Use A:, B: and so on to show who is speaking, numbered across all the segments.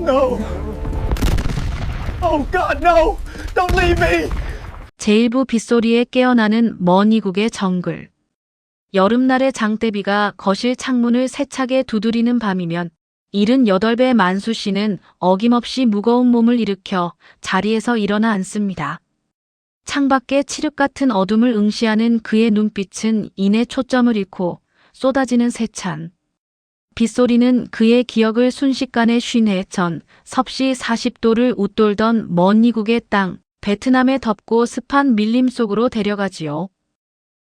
A: No. Oh God, no. Don't leave me.
B: 제1부 빗소리에 깨어나는 먼 이국의 정글. 여름날의 장대비가 거실 창문을 세차게 두드리는 밤이면 78배 만수 씨는 어김없이 무거운 몸을 일으켜 자리에서 일어나 앉습니다. 창밖에 칠흑 같은 어둠을 응시하는 그의 눈빛은 이내 초점을 잃고 쏟아지는 세찬. 빗소리는 그의 기억을 순식간에 쉰해 전 섭씨 40도를 웃돌던 먼 이국의 땅, 베트남의 덥고 습한 밀림 속으로 데려가지요.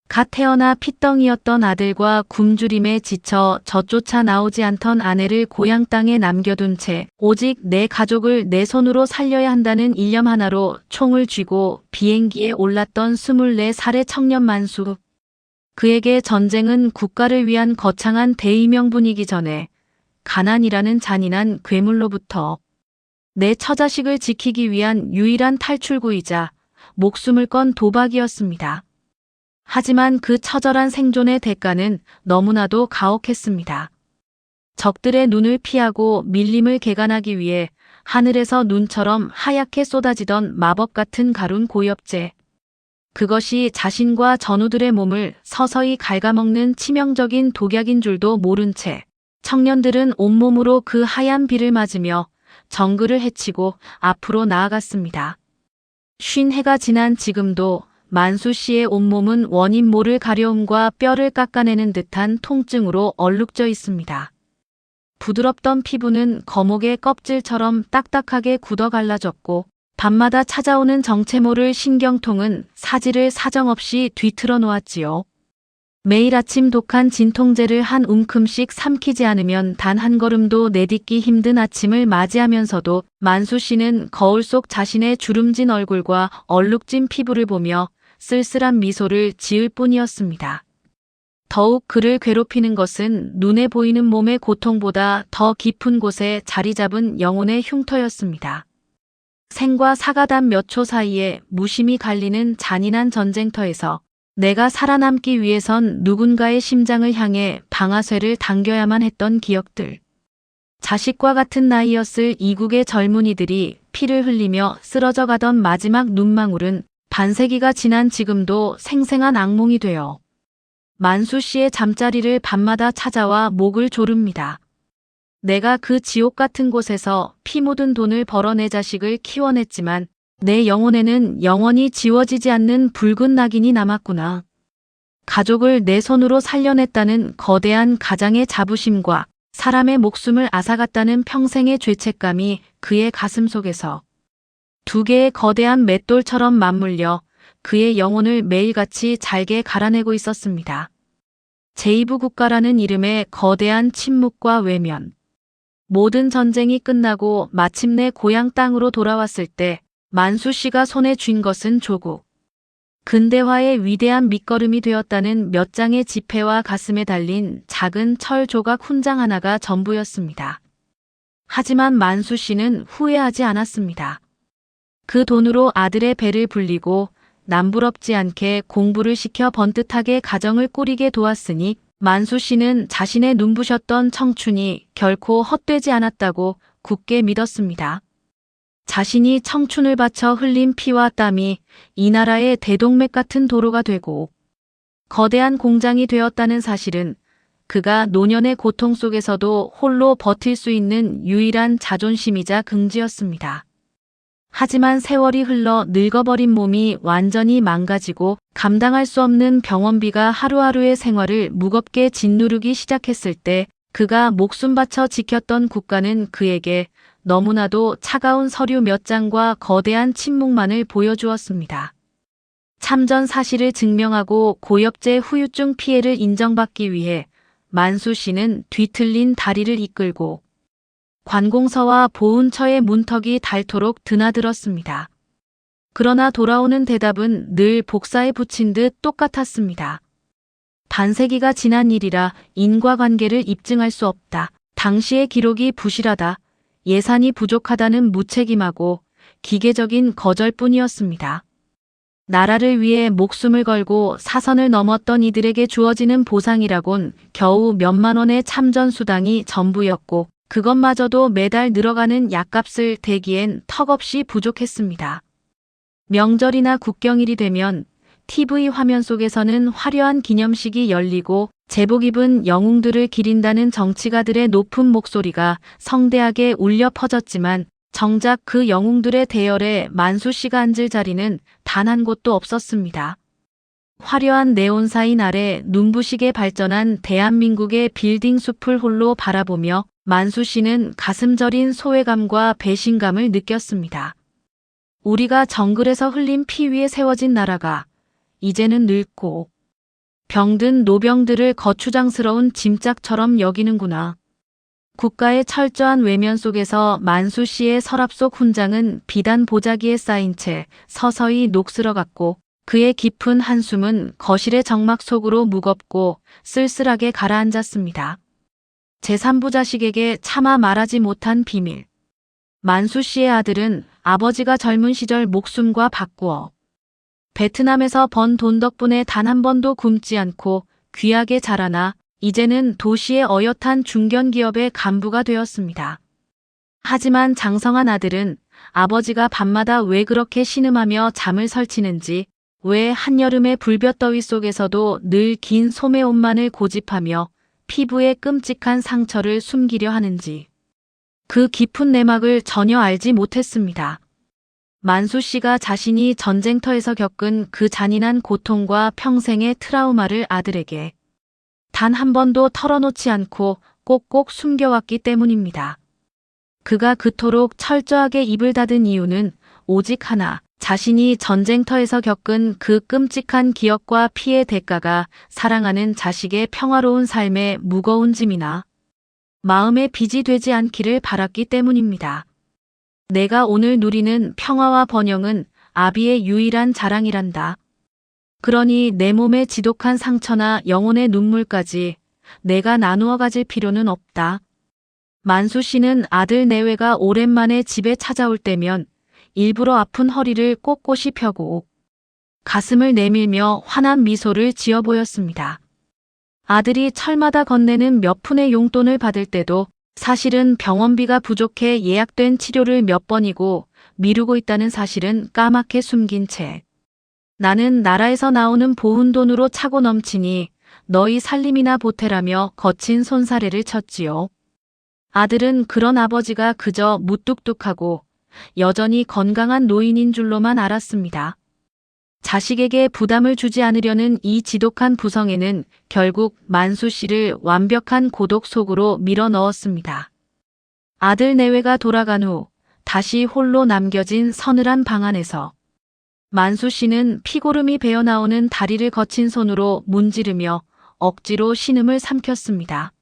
B: 갓 태어나 핏덩이였던 아들과 굶주림에 지쳐 젖조차 나오지 않던 아내를 고향 땅에 남겨둔 채 오직 내 가족을 내 손으로 살려야 한다는 일념 하나로 총을 쥐고 비행기에 올랐던 24살의 청년 만수. 그에게 전쟁은 국가를 위한 거창한 대의명분이기 전에 가난이라는 잔인한 괴물로부터 내 처자식을 지키기 위한 유일한 탈출구이자 목숨을 건 도박이었습니다. 하지만 그 처절한 생존의 대가는 너무나도 가혹했습니다. 적들의 눈을 피하고 밀림을 개간하기 위해 하늘에서 눈처럼 하얗게 쏟아지던 마법 같은 가룬 고엽제. 그것이 자신과 전우들의 몸을 서서히 갉아먹는 치명적인 독약인 줄도 모른 채 청년들은 온몸으로 그 하얀 비를 맞으며 정글을 헤치고 앞으로 나아갔습니다. 50해가 지난 지금도 만수 씨의 온몸은 원인 모를 가려움과 뼈를 깎아내는 듯한 통증으로 얼룩져 있습니다. 부드럽던 피부는 거목의 껍질처럼 딱딱하게 굳어 갈라졌고 밤마다 찾아오는 정체 모를 신경통은 사지를 사정없이 뒤틀어 놓았지요. 매일 아침 독한 진통제를 한 움큼씩 삼키지 않으면 단 한 걸음도 내딛기 힘든 아침을 맞이하면서도 만수 씨는 거울 속 자신의 주름진 얼굴과 얼룩진 피부를 보며 쓸쓸한 미소를 지을 뿐이었습니다. 더욱 그를 괴롭히는 것은 눈에 보이는 몸의 고통보다 더 깊은 곳에 자리 잡은 영혼의 흉터였습니다. 생과 사가 단 몇 초 사이에 무심히 갈리는 잔인한 전쟁터에서 내가 살아남기 위해선 누군가의 심장을 향해 방아쇠를 당겨야만 했던 기억들. 자식과 같은 나이였을 이국의 젊은이들이 피를 흘리며 쓰러져 가던 마지막 눈망울은 반세기가 지난 지금도 생생한 악몽이 되어 만수 씨의 잠자리를 밤마다 찾아와 목을 조릅니다. 내가 그 지옥 같은 곳에서 피 묻은 돈을 벌어 내 자식을 키워냈지만 내 영혼에는 영원히 지워지지 않는 붉은 낙인이 남았구나. 가족을 내 손으로 살려냈다는 거대한 가장의 자부심과 사람의 목숨을 앗아갔다는 평생의 죄책감이 그의 가슴 속에서 두 개의 거대한 맷돌처럼 맞물려 그의 영혼을 매일같이 잘게 갈아내고 있었습니다. 제2부 국가라는 이름의 거대한 침묵과 외면. 모든 전쟁이 끝나고 마침내 고향 땅으로 돌아왔을 때 만수 씨가 손에 쥔 것은 조국. 근대화의 위대한 밑거름이 되었다는 몇 장의 지폐와 가슴에 달린 작은 철 조각 훈장 하나가 전부였습니다. 하지만 만수 씨는 후회하지 않았습니다. 그 돈으로 아들의 배를 불리고 남부럽지 않게 공부를 시켜 번듯하게 가정을 꾸리게 도왔으니 만수 씨는 자신의 눈부셨던 청춘이 결코 헛되지 않았다고 굳게 믿었습니다. 자신이 청춘을 바쳐 흘린 피와 땀이 이 나라의 대동맥 같은 도로가 되고 거대한 공장이 되었다는 사실은 그가 노년의 고통 속에서도 홀로 버틸 수 있는 유일한 자존심이자 긍지였습니다. 하지만 세월이 흘러 늙어버린 몸이 완전히 망가지고 감당할 수 없는 병원비가 하루하루의 생활을 무겁게 짓누르기 시작했을 때 그가 목숨 바쳐 지켰던 국가는 그에게 너무나도 차가운 서류 몇 장과 거대한 침묵만을 보여주었습니다. 참전 사실을 증명하고 고엽제 후유증 피해를 인정받기 위해 만수 씨는 뒤틀린 다리를 이끌고 관공서와 보훈처의 문턱이 닳도록 드나들었습니다. 그러나 돌아오는 대답은 늘 복사에 붙인 듯 똑같았습니다. 반세기가 지난 일이라 인과관계를 입증할 수 없다. 당시의 기록이 부실하다. 예산이 부족하다는 무책임하고 기계적인 거절뿐이었습니다. 나라를 위해 목숨을 걸고 사선을 넘었던 이들에게 주어지는 보상이라곤 겨우 몇만 원의 참전 수당이 전부였고 그것마저도 매달 늘어가는 약값을 대기엔 턱없이 부족했습니다. 명절이나 국경일이 되면 TV 화면 속에서는 화려한 기념식이 열리고 제복 입은 영웅들을 기린다는 정치가들의 높은 목소리가 성대하게 울려 퍼졌지만 정작 그 영웅들의 대열에 만수 씨가 앉을 자리는 단 한 곳도 없었습니다. 화려한 네온사인 아래 눈부시게 발전한 대한민국의 빌딩 숲을 홀로 바라보며 만수 씨는 가슴 저린 소외감과 배신감을 느꼈습니다. 우리가 정글에서 흘린 피 위에 세워진 나라가 이제는 늙고 병든 노병들을 거추장스러운 짐짝처럼 여기는구나. 국가의 철저한 외면 속에서 만수 씨의 서랍 속 훈장은 비단 보자기에 쌓인 채 서서히 녹슬어갔고 그의 깊은 한숨은 거실의 정막 속으로 무겁고 쓸쓸하게 가라앉았습니다. 제3부 자식에게 차마 말하지 못한 비밀. 만수 씨의 아들은 아버지가 젊은 시절 목숨과 바꾸어 베트남에서 번 돈 덕분에 단 한 번도 굶지 않고 귀하게 자라나 이제는 도시의 어엿한 중견기업의 간부가 되었습니다. 하지만 장성한 아들은 아버지가 밤마다 왜 그렇게 신음하며 잠을 설치는지, 왜 한여름의 불볕더위 속에서도 늘 긴 소매옷만을 고집하며 피부에 끔찍한 상처를 숨기려 하는지, 그 깊은 내막을 전혀 알지 못했습니다. 만수 씨가 자신이 전쟁터에서 겪은 그 잔인한 고통과 평생의 트라우마를 아들에게 단 한 번도 털어놓지 않고 꼭꼭 숨겨왔기 때문입니다. 그가 그토록 철저하게 입을 닫은 이유는 오직 하나, 자신이 전쟁터에서 겪은 그 끔찍한 기억과 피의 대가가 사랑하는 자식의 평화로운 삶에 무거운 짐이나 마음의 빚이 되지 않기를 바랐기 때문입니다. 내가 오늘 누리는 평화와 번영은 아비의 유일한 자랑이란다. 그러니 내 몸의 지독한 상처나 영혼의 눈물까지 내가 나누어 가질 필요는 없다. 만수 씨는 아들 내외가 오랜만에 집에 찾아올 때면 일부러 아픈 허리를 꼿꼿이 펴고 가슴을 내밀며 환한 미소를 지어 보였습니다. 아들이 철마다 건네는 몇 푼의 용돈을 받을 때도 사실은 병원비가 부족해 예약된 치료를 몇 번이고 미루고 있다는 사실은 까맣게 숨긴 채 나는 나라에서 나오는 보훈돈으로 차고 넘치니 너희 살림이나 보태라며 거친 손사래를 쳤지요. 아들은 그런 아버지가 그저 무뚝뚝하고 여전히 건강한 노인인 줄로만 알았습니다. 자식에게 부담을 주지 않으려는 이 지독한 부성애는 결국 만수 씨를 완벽한 고독 속으로 밀어 넣었습니다. 아들 내외가 돌아간 후 다시 홀로 남겨진 서늘한 방 안에서 만수 씨는 피고름이 배어나오는 다리를 거친 손으로 문지르며 억지로 신음을 삼켰습니다.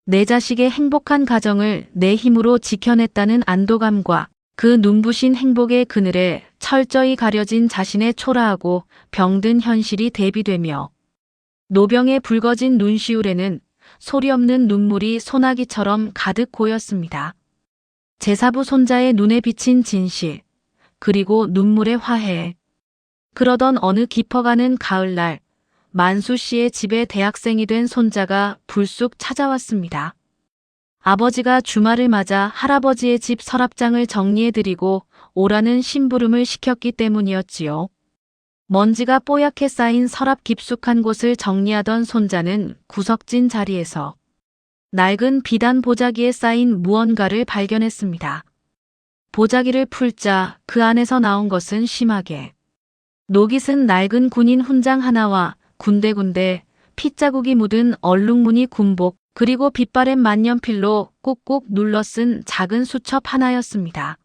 B: 내 자식의 행복한 가정을 내 힘으로 지켜냈다는 안도감과 그 눈부신 행복의 그늘에 철저히 가려진 자신의 초라하고 병든 현실이 대비되며 노병의 붉어진 눈시울에는 소리 없는 눈물이 소나기처럼 가득 고였습니다. 제4부 손자의 눈에 비친 진실, 그리고 눈물의 화해. 그러던 어느 깊어가는 가을날, 만수 씨의 집에 대학생이 된 손자가 불쑥 찾아왔습니다. 아버지가 주말을 맞아 할아버지의 집 서랍장을 정리해드리고 오라는 심부름을 시켰기 때문이었지요. 먼지가 뽀얗게 쌓인 서랍 깊숙한 곳을 정리하던 손자는 구석진 자리에서 낡은 비단 보자기에 쌓인 무언가를 발견했습니다. 보자기를 풀자 그 안에서 나온 것은 심하게 녹이 쓴 낡은 군인 훈장 하나와 군데군데 핏자국이 묻은 얼룩무늬 군복, 그리고 빛바랜 만년필로 꾹꾹 눌러 쓴 작은 수첩 하나였습니다.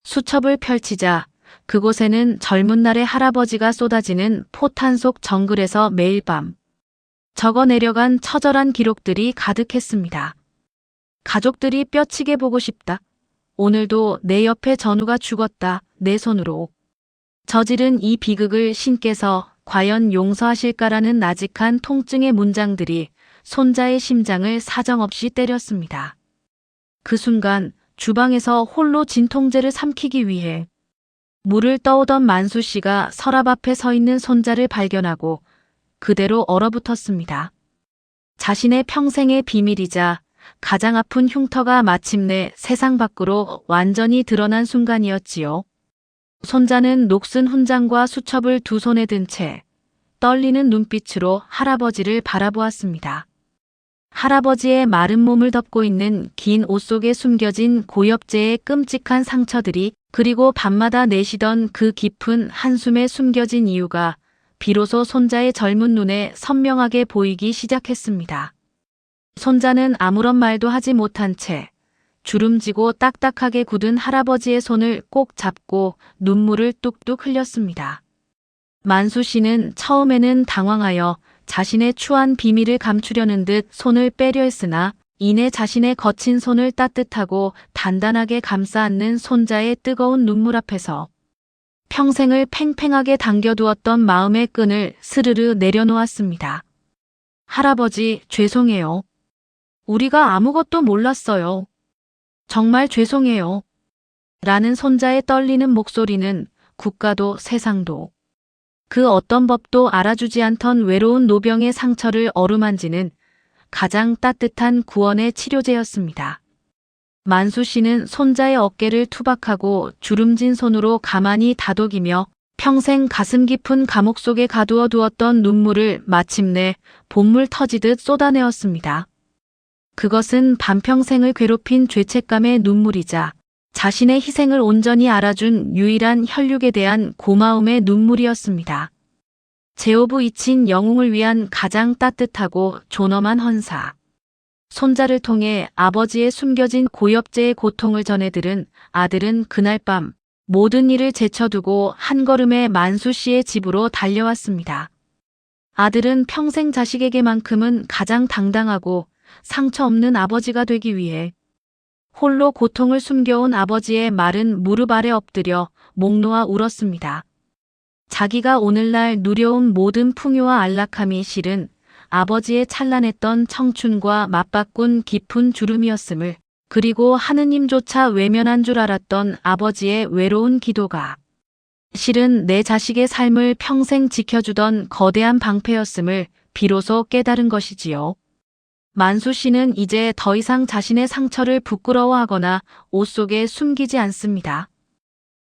B: 수첩을 펼치자 그곳에는 젊은 날의 할아버지가 쏟아지는 포탄 속 정글에서 매일 밤 적어 내려간 처절한 기록들이 가득했습니다. 가족들이 뼈치게 보고 싶다. 오늘도 내 옆에 전우가 죽었다. 내 손으로. 저지른 이 비극을 신께서 과연 용서하실까라는 나직한 통증의 문장들이 손자의 심장을 사정없이 때렸습니다. 그 순간 주방에서 홀로 진통제를 삼키기 위해 물을 떠오던 만수 씨가 서랍 앞에 서 있는 손자를 발견하고 그대로 얼어붙었습니다. 자신의 평생의 비밀이자 가장 아픈 흉터가 마침내 세상 밖으로 완전히 드러난 순간이었지요. 손자는 녹슨 훈장과 수첩을 두 손에 든 채 떨리는 눈빛으로 할아버지를 바라보았습니다. 할아버지의 마른 몸을 덮고 있는 긴 옷 속에 숨겨진 고엽제의 끔찍한 상처들이, 그리고 밤마다 내쉬던 그 깊은 한숨에 숨겨진 이유가 비로소 손자의 젊은 눈에 선명하게 보이기 시작했습니다. 손자는 아무런 말도 하지 못한 채 주름지고 딱딱하게 굳은 할아버지의 손을 꼭 잡고 눈물을 뚝뚝 흘렸습니다. 만수 씨는 처음에는 당황하여 자신의 추한 비밀을 감추려는 듯 손을 빼려 했으나 이내 자신의 거친 손을 따뜻하고 단단하게 감싸 안는 손자의 뜨거운 눈물 앞에서 평생을 팽팽하게 당겨두었던 마음의 끈을 스르르 내려놓았습니다. 할아버지, 죄송해요. 우리가 아무것도 몰랐어요. 정말 죄송해요. 라는 손자의 떨리는 목소리는 국가도 세상도 그 어떤 법도 알아주지 않던 외로운 노병의 상처를 어루만지는 가장 따뜻한 구원의 치료제였습니다. 만수 씨는 손자의 어깨를 투박하고 주름진 손으로 가만히 다독이며 평생 가슴 깊은 감옥 속에 가두어 두었던 눈물을 마침내 봇물 터지듯 쏟아내었습니다. 그것은 반평생을 괴롭힌 죄책감의 눈물이자 자신의 희생을 온전히 알아준 유일한 혈육에 대한 고마움의 눈물이었습니다. 제오브 이친 영웅을 위한 가장 따뜻하고 존엄한 헌사. 손자를 통해 아버지의 숨겨진 고엽제의 고통을 전해들은 아들은 그날 밤 모든 일을 제쳐두고 한 걸음에 만수 씨의 집으로 달려왔습니다. 아들은 평생 자식에게만큼은 가장 당당하고 상처 없는 아버지가 되기 위해 홀로 고통을 숨겨온 아버지의 마른 무릎 아래 엎드려 목 놓아 울었습니다. 자기가 오늘날 누려온 모든 풍요와 안락함이 실은 아버지의 찬란했던 청춘과 맞바꾼 깊은 주름이었음을, 그리고 하느님조차 외면한 줄 알았던 아버지의 외로운 기도가 실은 내 자식의 삶을 평생 지켜주던 거대한 방패였음을 비로소 깨달은 것이지요. 만수 씨는 이제 더 이상 자신의 상처를 부끄러워하거나 옷 속에 숨기지 않습니다.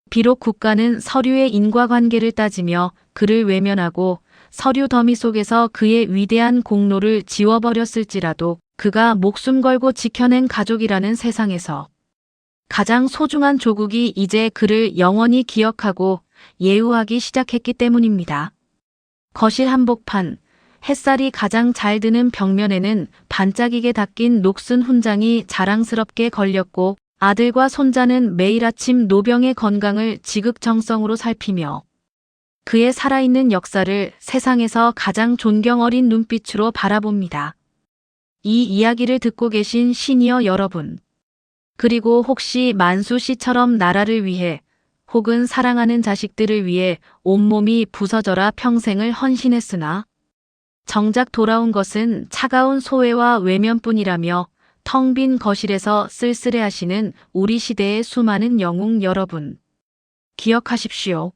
B: 비록 국가는 서류의 인과관계를 따지며 그를 외면하고 서류 더미 속에서 그의 위대한 공로를 지워버렸을지라도 그가 목숨 걸고 지켜낸 가족이라는 세상에서 가장 소중한 조국이 이제 그를 영원히 기억하고 예우하기 시작했기 때문입니다. 거실 한복판, 햇살이 가장 잘 드는 벽면에는 반짝이게 닦인 녹슨 훈장이 자랑스럽게 걸렸고, 아들과 손자는 매일 아침 노병의 건강을 지극정성으로 살피며 그의 살아있는 역사를 세상에서 가장 존경 어린 눈빛으로 바라봅니다. 이 이야기를 듣고 계신 시니어 여러분, 그리고 혹시 만수 씨처럼 나라를 위해 혹은 사랑하는 자식들을 위해 온몸이 부서져라 평생을 헌신했으나 정작 돌아온 것은 차가운 소외와 외면뿐이라며 텅 빈 거실에서 쓸쓸해하시는 우리 시대의 수많은 영웅 여러분, 기억하십시오.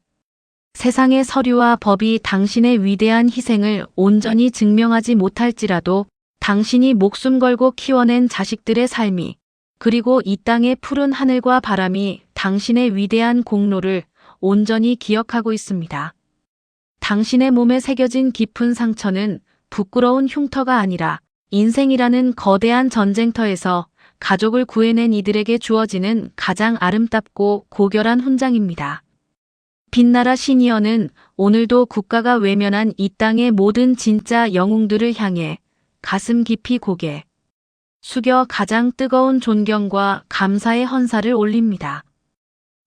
B: 세상의 서류와 법이 당신의 위대한 희생을 온전히 증명하지 못할지라도 당신이 목숨 걸고 키워낸 자식들의 삶이, 그리고 이 땅의 푸른 하늘과 바람이 당신의 위대한 공로를 온전히 기억하고 있습니다. 당신의 몸에 새겨진 깊은 상처는 부끄러운 흉터가 아니라 인생이라는 거대한 전쟁터에서 가족을 구해낸 이들에게 주어지는 가장 아름답고 고결한 훈장입니다. 빛나라 시니어는 오늘도 국가가 외면한 이 땅의 모든 진짜 영웅들을 향해 가슴 깊이 고개 숙여 가장 뜨거운 존경과 감사의 헌사를 올립니다.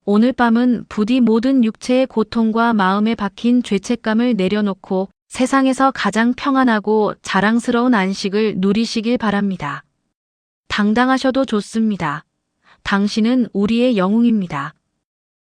B: 오늘 밤은 부디 모든 육체의 고통과 마음에 박힌 죄책감을 내려놓고 세상에서 가장 평안하고 자랑스러운 안식을 누리시길 바랍니다. 당당하셔도 좋습니다. 당신은 우리의 영웅입니다.